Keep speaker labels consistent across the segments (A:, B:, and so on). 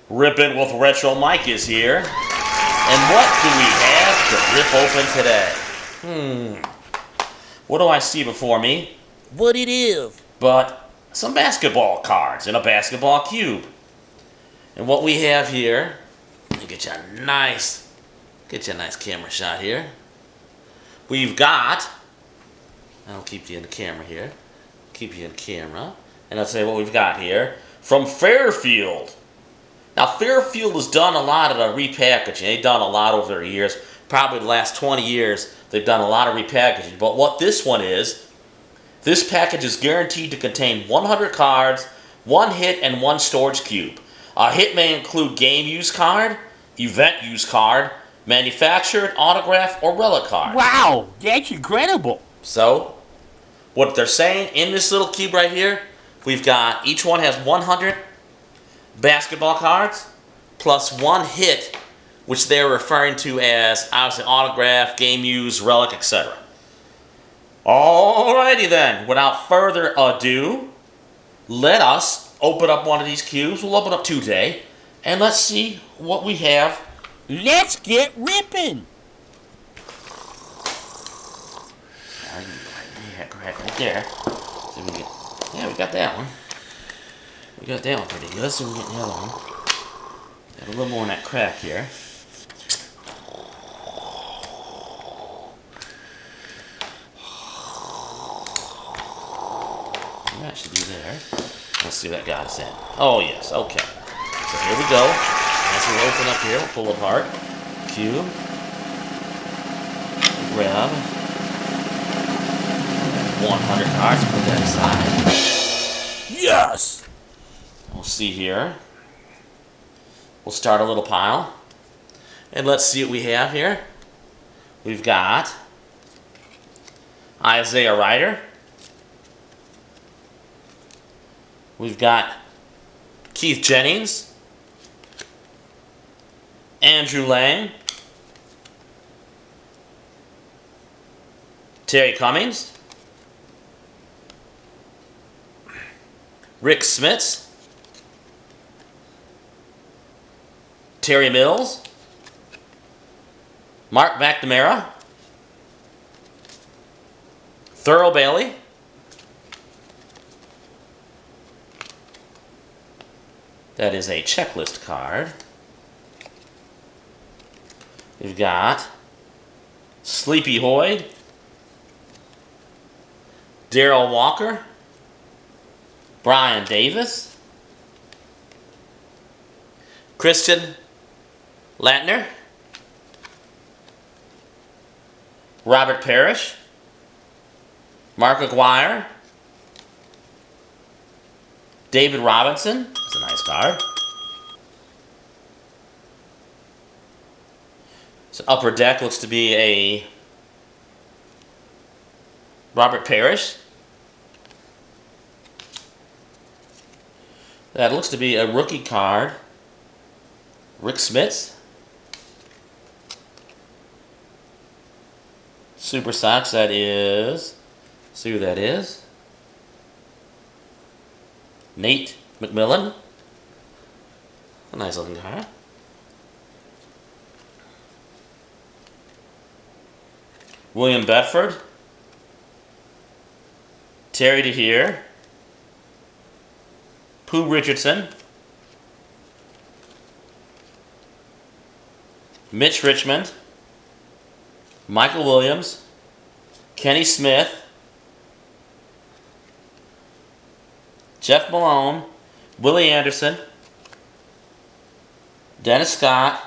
A: Rippin' with Retro Mike is here. And what do we have to rip open today? What do I see before me?
B: What it is?
A: But some basketball cards in a basketball cube. And what we have here, let me get you a nice camera shot here. We've got, I'll keep you in the camera here. Keep you in camera. And I'll tell you what we've got here. From Fairfield. Now, Fairfield has done a lot of the repackaging. They've done a lot over the years. Probably the last 20 years, they've done a lot of repackaging. But what this one is, this package is guaranteed to contain 100 cards, 1 hit, and 1 storage cube. A hit may include game use card, event use card, manufactured, autograph, or relic card.
B: Wow, that's incredible.
A: So, what they're saying in this little cube right here, we've got, each one has 100 basketball cards, plus 1 hit, which they're referring to as, obviously, autograph, game use, relic, etc. Alrighty then, without further ado, let us open up one of these cubes. We'll open up 2 today, and let's see what we have.
B: Let's get ripping.
A: Yeah, crack right there. See if we get, yeah, we got that one. We got that one pretty good. Let's see if we get the other one. Got a little more in that crack here. That should be there. Let's see what that got us in. Oh, yes. Okay. So here we go. As we open up here, we'll pull apart. Cube. Grab 100 cards. Put that aside.
B: Yes.
A: We'll see here. We'll start a little pile. And let's see what we have here. We've got Isaiah Ryder. We've got Keith Jennings, Andrew Lang, Terry Cummings, Rick Smits, Terry Mills, Mark McNamara, Thurl Bailey, that is a checklist card. We've got Sleepy Hoyd, Darrell Walker, Brian Davis, Christian Latner, Robert Parrish, Mark Aguirre, David Robinson. That's a nice card. So upper deck looks to be a Robert Parrish. That looks to be a rookie card. Rick Smits. Super Sox, that is, see who that is. Nate McMillan. A nice looking card. William Bedford. Terry DeHere. Pooh Richardson. Mitch Richmond. Michael Williams. Kenny Smith. Jeff Malone, Willie Anderson, Dennis Scott,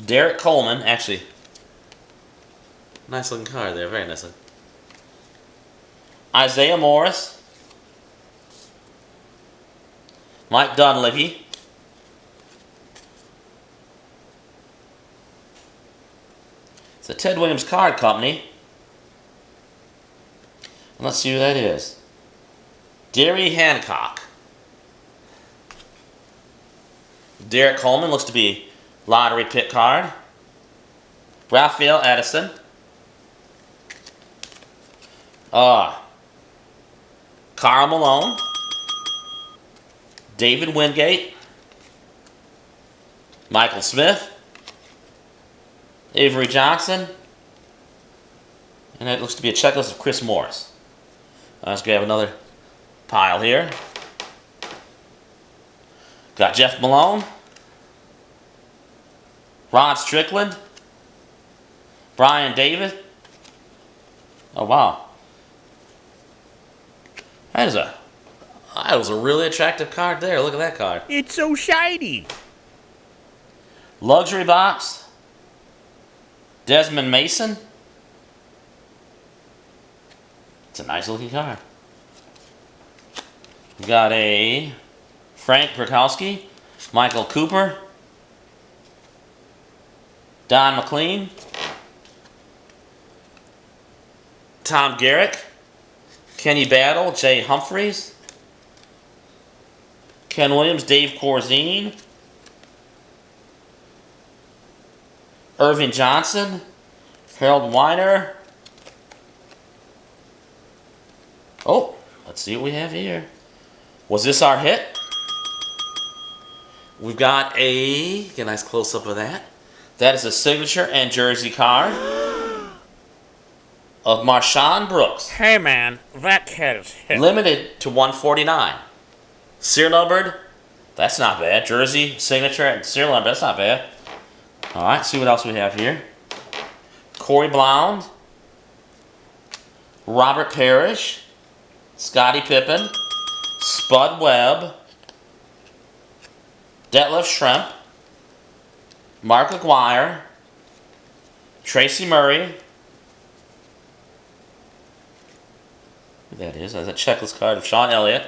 A: Derek Coleman, actually, nice looking card there, very nice looking. Isaiah Morris, Mike Dunleavy, it's the Ted Williams Card Company. And let's see who that is. Derry Hancock. Derek Coleman looks to be lottery pick card. Raphael Edison. Carl Malone. David Wingate. Michael Smith, Avery Johnson, and it looks to be a checklist of Chris Morris. Let's grab another pile here. Got Jeff Malone, Rod Strickland, Brian David. Oh wow, that was a really attractive card there. Look at that card.
B: It's so shiny.
A: Luxury box, Desmond Mason. It's a nice looking card. We got a Frank Perkowski, Michael Cooper, Don McLean, Tom Garrick, Kenny Battle, Jay Humphreys, Ken Williams, Dave Corzine, Irving Johnson, Harold Weiner. Oh, let's see what we have here. Was this our hit? We've got get a nice close-up of that. That is a signature and jersey card of Marshawn Brooks.
B: Hey man, that cat is hit.
A: Limited to 149. Serial numbered. That's not bad. Jersey, signature, and serial number. That's not bad. All right, see what else we have here. Corey Blount, Robert Parrish, Scottie Pippen, Spud Webb, Detlef Schrempf, Mark Aguirre, Tracy Murray. That is. That's a checklist card of Sean Elliott,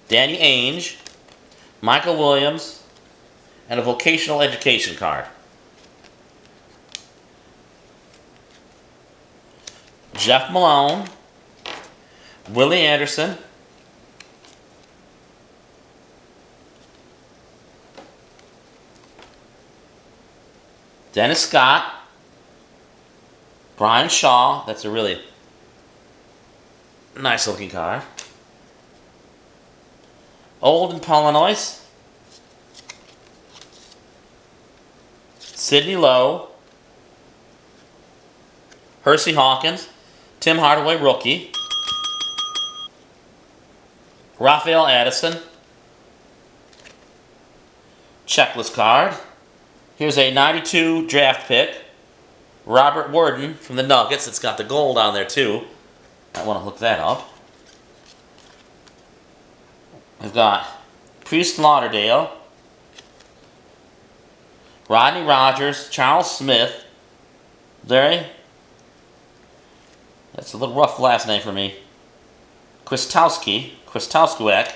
A: Danny Ainge, Michael Williams, and a vocational education card. Jeff Malone, Willie Anderson, Dennis Scott, Brian Shaw. That's a really nice looking card. Olden Polinois, Sidney Lowe, Hersey Hawkins, Tim Hardaway rookie, Raphael Addison, checklist card. Here's a 92 draft pick, Robert Worden from the Nuggets. It's got the gold on there too. I want to look that up. We've got Priest Lauderdale, Rodney Rogers, Charles Smith, Larry. That's a little rough last name for me. Krystowskiak,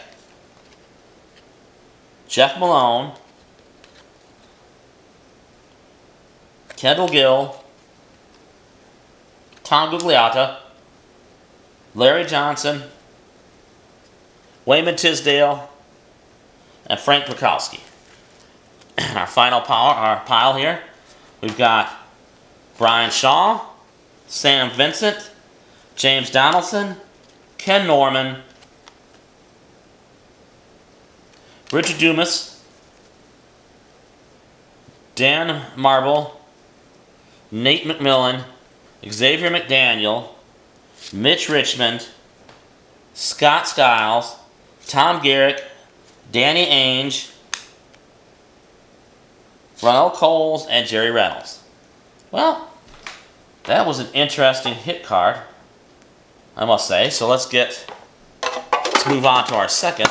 A: Jeff Malone, Kendall Gill, Tom Gugliotta, Larry Johnson, Wayman Tisdale, and Frank Perkowski. Our final pile here, we've got Brian Shaw, Sam Vincent, James Donaldson, Ken Norman, Richard Dumas, Dan Marble, Nate McMillan, Xavier McDaniel, Mitch Richmond, Scott Skiles, Tom Garrick, Danny Ainge, Ronald Coles, and Jerry Reynolds. Well, that was an interesting hit card, I must say. So let's move on to our second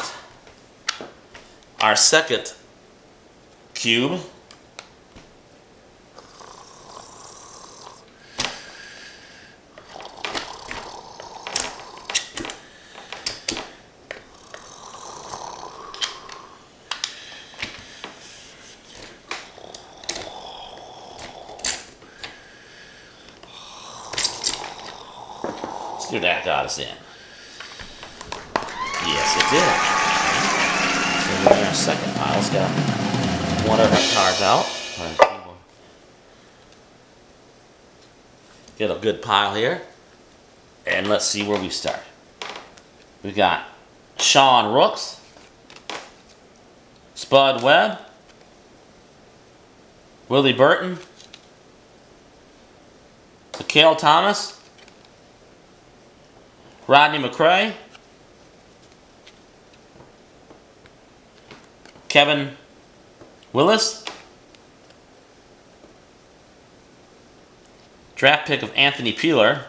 A: cube. That got us in. Yes, it did. So we're in our second pile. Let's get one of our cards out. Get a good pile here. And let's see where we start. We've got Sean Rooks, Bud Webb, Willie Burton, Mikhail Thomas, Rodney McCray, Kevin Willis, draft pick of Anthony Peeler,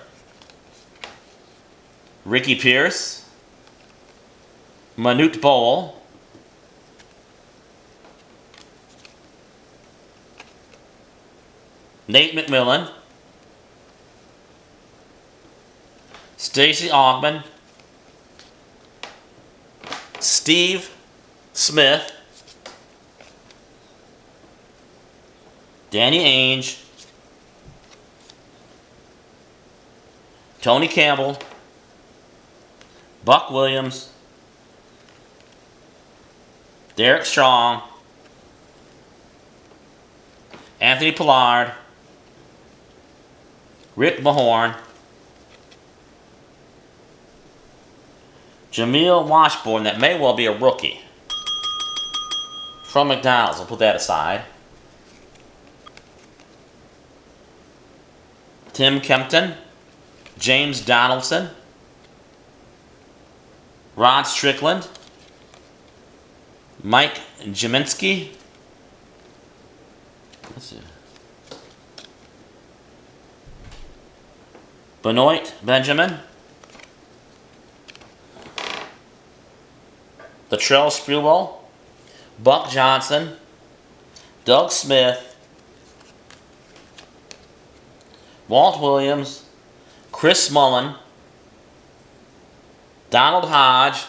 A: Ricky Pierce, Manute Bol, Nate McMillan, Stacey Augmon, Steve Smith, Danny Ainge, Tony Campbell, Buck Williams, Derek Strong, Anthony Pollard, Rick Mahorn, Jameel Washburn, that may well be a rookie. From McDonald's, I'll put that aside. Tim Kempton, James Donaldson, Rod Strickland, Mike Jaminski. Let's see. Benoit Benjamin, Latrell Sprewell, Buck Johnson, Doug Smith, Walt Williams, Chris Mullen, Donald Hodge,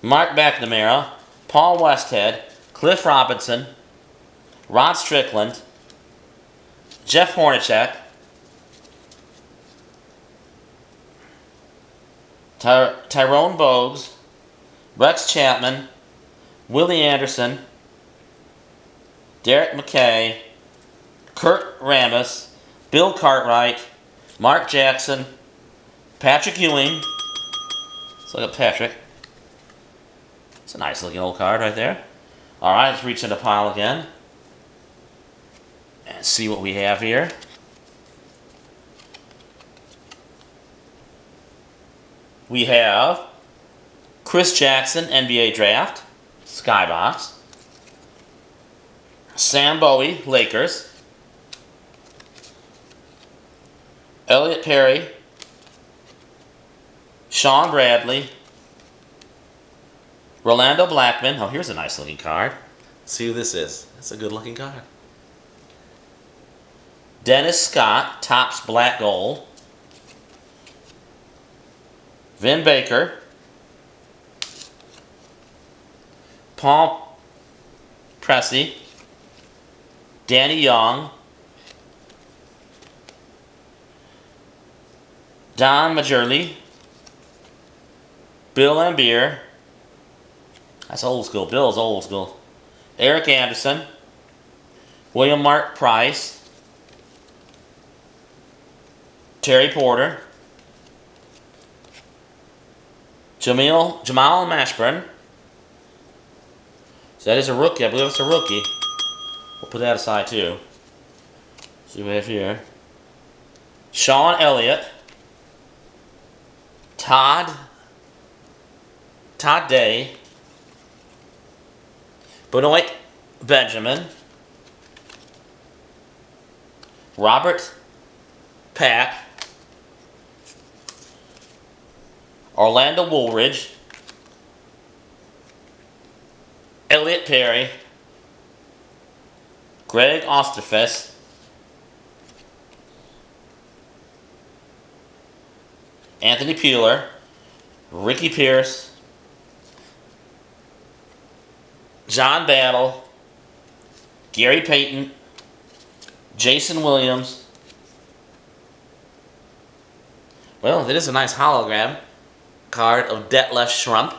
A: Mark McNamara, Paul Westhead, Cliff Robinson, Rod Strickland, Jeff Hornacek, Tyrone Bogues, Rex Chapman, Willie Anderson, Derek McKay, Kurt Rambis, Bill Cartwright, Mark Jackson, Patrick Ewing. Let's look at Patrick. It's a nice looking old card right there. Alright, let's reach in the pile again and see what we have here. We have Chris Jackson, NBA Draft, Skybox. Sam Bowie, Lakers. Elliot Perry, Sean Bradley, Rolando Blackman. Oh, here's a nice looking card. Let's see who this is. That's a good looking card. Dennis Scott, Topps Black Gold. Vin Baker, Paul Pressey, Danny Young, Don Majerle, Bill Lambier. That's old school. Bill's old school. Eric Anderson, William Mark Price, Terry Porter, Jamal Mashburn. So that is a rookie. I believe it's a rookie. We'll put that aside too. See what we have here. Sean Elliott. Todd Day. Benoit Benjamin. Robert Pack. Orlando Woolridge, Elliot Perry, Greg Osterfest, Anthony Peeler, Ricky Pierce, John Battle, Gary Payton, Jason Williams. Well, that is a nice hologram card of Detlef Schrempf,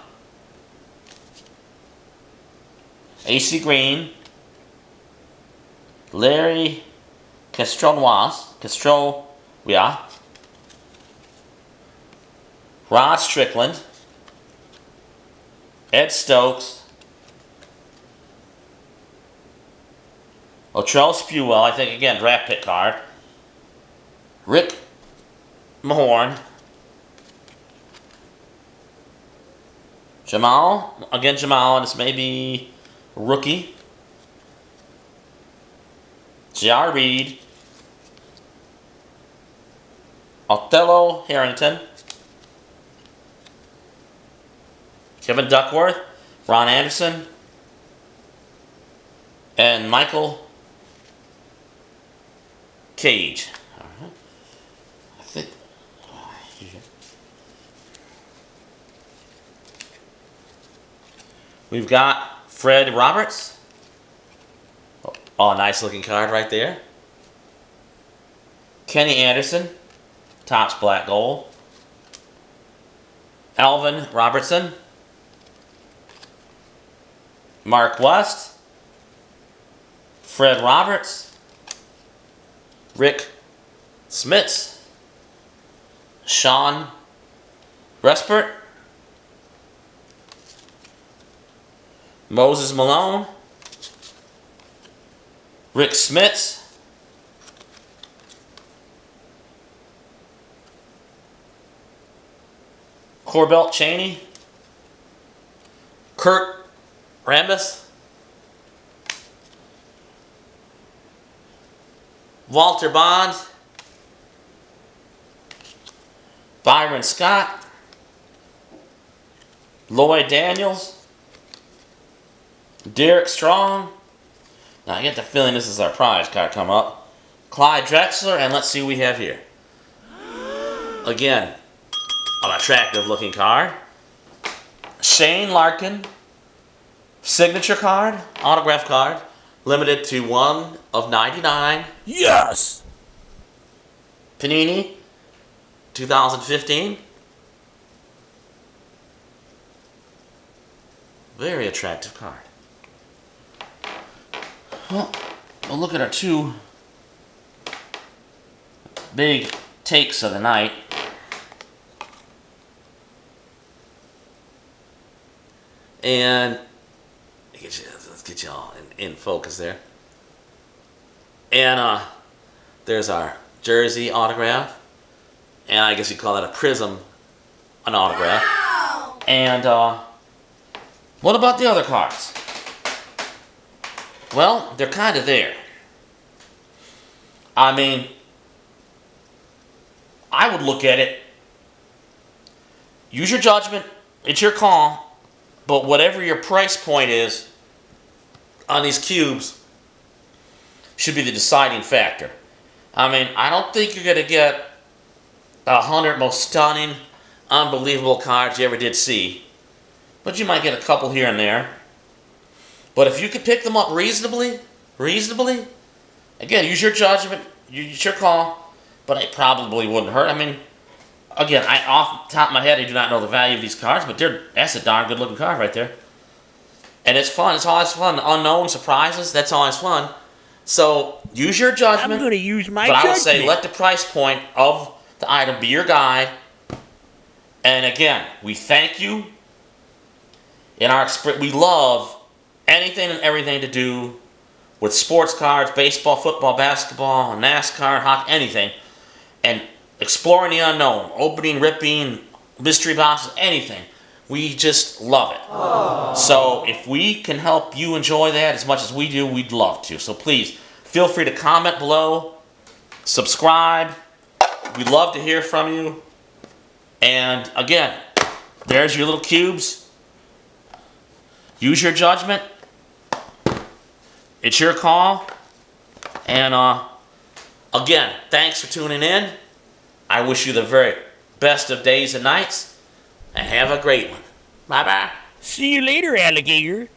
A: AC Green, Larry Castronois, Rod Strickland, Ed Stokes. Latrell Sprewell, I think, again, draft pick card. Rick Mahorn. Jamal. Again, Jamal, and this may be rookie. J.R. Reed. Othello Harrington. Kevin Duckworth. Ron Anderson. And Michael Cage. I think. We've got Fred Roberts. Oh, nice looking card right there. Kenny Anderson. Topps black gold. Alvin Robertson. Mark West. Fred Roberts. Rick Smits. Sean Respert. Moses Malone. Rick Smits. Corbelt Cheney. Kurt Rambis. Walter Bond. Byron Scott. Lloyd Daniels. Derek Strong. Now I get the feeling this is our prize card come up. Clyde Drexler, and let's see what we have here. Again, an attractive looking card. Shane Larkin. Signature card, autograph card. Limited to 1 of 99.
B: Yes!
A: Panini, 2015. Very attractive card. Well, we'll look at our two big takes of the night. And let's get you all in focus there. And there's our jersey autograph. And I guess you call that a prism, an autograph. Wow. And what about the other cards? Well, they're kind of there. I mean, I would look at it. Use your judgment. It's your call. But whatever your price point is on these cubes should be the deciding factor. I mean, I don't think you're going to get 100 most stunning, unbelievable cards you ever did see. But you might get a couple here and there. But if you could pick them up reasonably, again, use your judgment, use your call, but it probably wouldn't hurt. I mean, again, off the top of my head, I do not know the value of these cards, but that's a darn good looking card right there. And it's fun. It's always fun. Unknown surprises, that's always fun. So use your judgment.
B: I'm going to use my
A: judgment. But I would say let the price point of the item be your guide. And again, we thank you. We love anything and everything to do with sports cards, baseball, football, basketball, NASCAR, hockey, anything. And exploring the unknown, opening, ripping, mystery boxes, anything. We just love it. Aww. So if we can help you enjoy that as much as we do, we'd love to. So please, feel free to comment below, subscribe. We'd love to hear from you. And again, there's your little cubes. Use your judgment. It's your call. And again, thanks for tuning in. I wish you the very best of days and nights. And have a great one. Bye-bye.
B: See you later, alligator.